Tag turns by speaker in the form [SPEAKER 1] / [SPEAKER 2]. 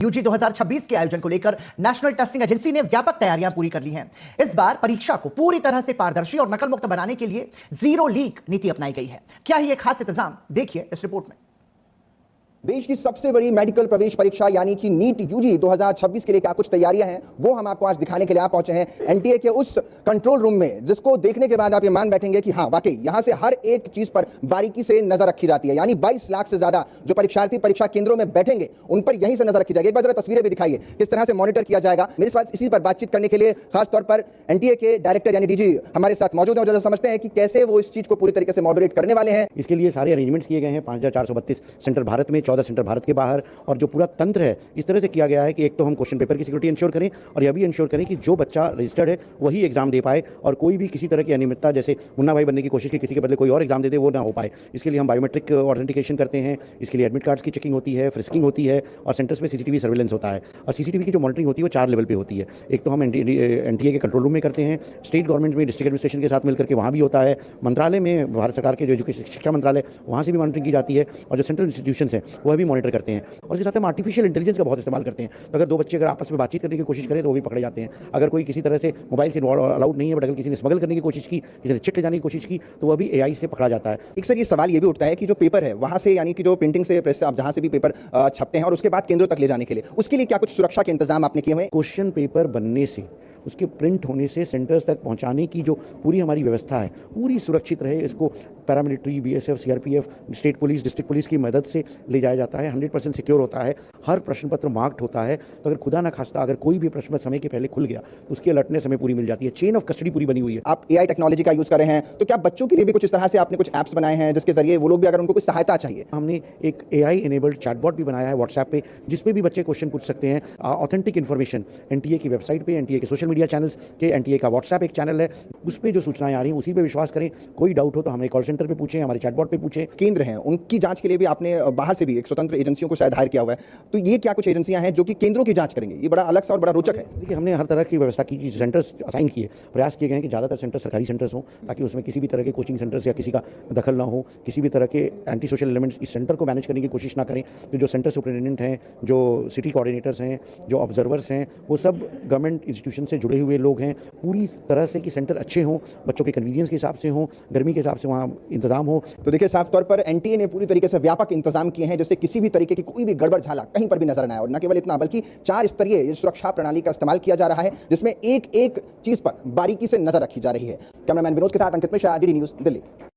[SPEAKER 1] UG 2026 के आयोजन को लेकर नेशनल टेस्टिंग एजेंसी ने व्यापक तैयारियां पूरी कर ली हैं। इस बार परीक्षा को पूरी तरह से पारदर्शी और नकल मुक्त बनाने के लिए जीरो लीक नीति अपनाई गई है। क्या है ये खास इंतजाम, देखिए इस रिपोर्ट में।
[SPEAKER 2] देश की सबसे बड़ी मेडिकल प्रवेश परीक्षा यानी कि नीट यूजी 2026 के लिए क्या कुछ तैयारियां हैं, वो हम आपको आज दिखाने के लिए आप पहुंचे हैं एनटीए के उस कंट्रोल रूम में, जिसको देखने के बाद आप ये मान बैठेंगे कि हाँ वाकई यहां से हर एक चीज पर बारीकी से नजर रखी जाती है। यानी 22 लाख से ज्यादा जो परीक्षार्थी परीक्षा केंद्रों में बैठेंगे उन पर यहीं से नजर रखी जाएगी। एक बार जरा तस्वीरें भी दिखाइए किस तरह से मॉनिटर किया जाएगा। मेरे साथ इसी पर बातचीत करने के लिए खासतौर पर एनटीए के डायरेक्टर यानी डीजी हमारे साथ मौजूद हैं और जरा समझते हैं कि कैसे वो इस चीज को पूरी तरीके से मॉडरेट करने वाले हैं।
[SPEAKER 3] इसके लिए सारे अरेंजमेंट्स किए गए हैं। 5432 सेंटर भारत में, 14 सेंटर भारत के बाहर, और जो पूरा तंत्र है इस तरह से किया गया है कि एक तो हम क्वेश्चन पेपर की सिक्योरिटी इंश्योर करें और यह भी इंश्योर करें कि जो बच्चा रजिस्टर्ड है वही एग्जाम दे पाए और कोई भी किसी तरह की अनियमितता, जैसे मुन्ना भाई बनने की कोशिश की किसी के बदले कोई और एग्जाम दे दे, वो ना हो पाए। इसके लिए हम बायोमेट्रिक ऑथेंटिकेशन करते हैं। इसके लिए एडमिट कार्ड्स की चेकिंग होती है, फ्रिस्किंग होती है और सेंटर्स में सीसीटीवी सर्विलेंस होता है। और सीसीटीवी की जो मॉनिटरिंग होती है वो 4 लेवल पर होती है। एक तो हम एनटीए के कंट्रोल रूम में करते हैं, स्टेट गवर्नमेंट में डिस्ट्रिक्ट एडमिनिस्ट्रेशन के साथ मिलकर के वहाँ भी होता है, मंत्रालय में भारत सरकार के जो एजुकेशन शिक्षा मंत्रालय वहाँ से भी मॉनिटरिंग की जाती है और जो सेंट्रल इंस्टीट्यूशंस हैं वह भी मॉनिटर करते हैं। और इसके साथ हम आर्टिफिशियल इंटेलिजेंस का बहुत इस्तेमाल करते हैं। तो अगर दो बच्चे अगर आपस में बातचीत करने की कोशिश करें तो वो भी पकड़े जाते हैं। अगर कोई किसी तरह से मोबाइल से अलाउड नहीं है बट अगर किसी ने स्मगल करने की कोशिश की, किसी ने चिट ले जाने की कोशिश की, तो वह भी एआई से पकड़ा जाता है।
[SPEAKER 2] एक सर ये सवाल ये भी उठता है कि जो पेपर है वहां से, यानी कि जो प्रिंटिंग से प्रेस से आप जहां से भी पेपर छपते हैं और उसके बाद केंद्रों तक ले जाने के लिए, उसके लिए क्या कुछ सुरक्षा के इंतजाम आपने किए हुए हैं?
[SPEAKER 3] क्वेश्चन पेपर बनने से, उसके प्रिंट होने से सेंटर्स तक पहुंचाने की जो पूरी हमारी व्यवस्था है पूरी सुरक्षित रहे, इसको paramilitary, BSF, CRPF, state police, district police की मदद से ले जाया जाता है। 100% सिक्योर होता है। हर प्रश्न पत्र मार्क्ड होता है, तो अगर खुदा ना खास्ता अगर कोई भी प्रश्न समय के पहले खुल गया तो उसकी अलर्टनेस हमें पूरी मिल जाती है। चेन ऑफ कस्टडी पूरी बनी हुई है।
[SPEAKER 2] आप एआई टेक्नोलॉजी का यूज कर रहे हैं, तो क्या बच्चों के लिए भी कुछ इस तरह से आपने कुछ ऐप्स बनाए हैं जिसके जरिए वो लोग भी अगर उनको कुछ सहायता चाहिए?
[SPEAKER 3] हमने एक एआई इनेबल्ड चैटबॉट भी बनाया है व्हाट्सएप पे, जिसपे भी बच्चे क्वेश्चन पूछ सकते हैं। ऑथेंटिक इन्फॉर्मेशन एनटीए की वेबसाइट पे, एनटीए के सोशल मीडिया चैनल्स के, एनटीए का व्हाट्सएप एक चैनल है, उस पर जो सूचनाएं आ रही हैं उसी पे विश्वास करें। कोई डाउट हो तो हमारे कॉल सेंटर पे पूछें, हमारे चैटबॉट पे पूछें।
[SPEAKER 2] केंद्र हैं उनकी जांच के लिए भी आपने बाहर से भी एक स्वतंत्र एजेंसियों को शायद हायर किया हुआ है, तो ये क्या कुछ एजेंसियां हैं जो कि केंद्रों की जांच करेंगे? ये बड़ा अलग सा और बड़ा रोचक है।
[SPEAKER 3] देखिए, हमने हर तरह की व्यवस्था की, सेंटर्स असाइन किए, प्रयास किए गए हैं कि ज़्यादातर सेंटर सरकारी सेंटर्स हों ताकि उसमें किसी भी तरह के कोचिंग सेंटर्स या किसी का दखल ना हो, किसी भी तरह के एंटी सोशल एलिमेंट्स इस सेंटर को मैनेज करने की कोशिश ना करें। तो जो सेंटर सुपरिटेंडेंट हैं, जो सिटी कोऑर्डिनेटर्स हैं, जो ऑब्जर्वर्स हैं, वो सब गवर्नमेंट इंस्टीट्यूशन से जुड़े हुए लोग हैं। पूरी तरह से कि सेंटर अच्छे हों, बच्चों के कन्वीनियंस के हिसाब से हों, गर्मी के हिसाब से वहाँ इंतजाम हो।
[SPEAKER 2] तो देखिए, साफ तौर पर एनटीए ने पूरी तरीके से व्यापक इंतजाम किए हैं जिससे किसी भी तरीके की कोई भी गड़बड़ झाला कहीं पर भी नजर न आए। और न केवल इतना बल्कि 4 स्तरीय सुरक्षा प्रणाली का इस्तेमाल किया जा रहा है जिसमें एक एक चीज पर बारीकी से नजर रखी जा रही है। कैमरामैन विनोद के साथ अंकित मिश्रा, डीडी न्यूज़, दिल्ली।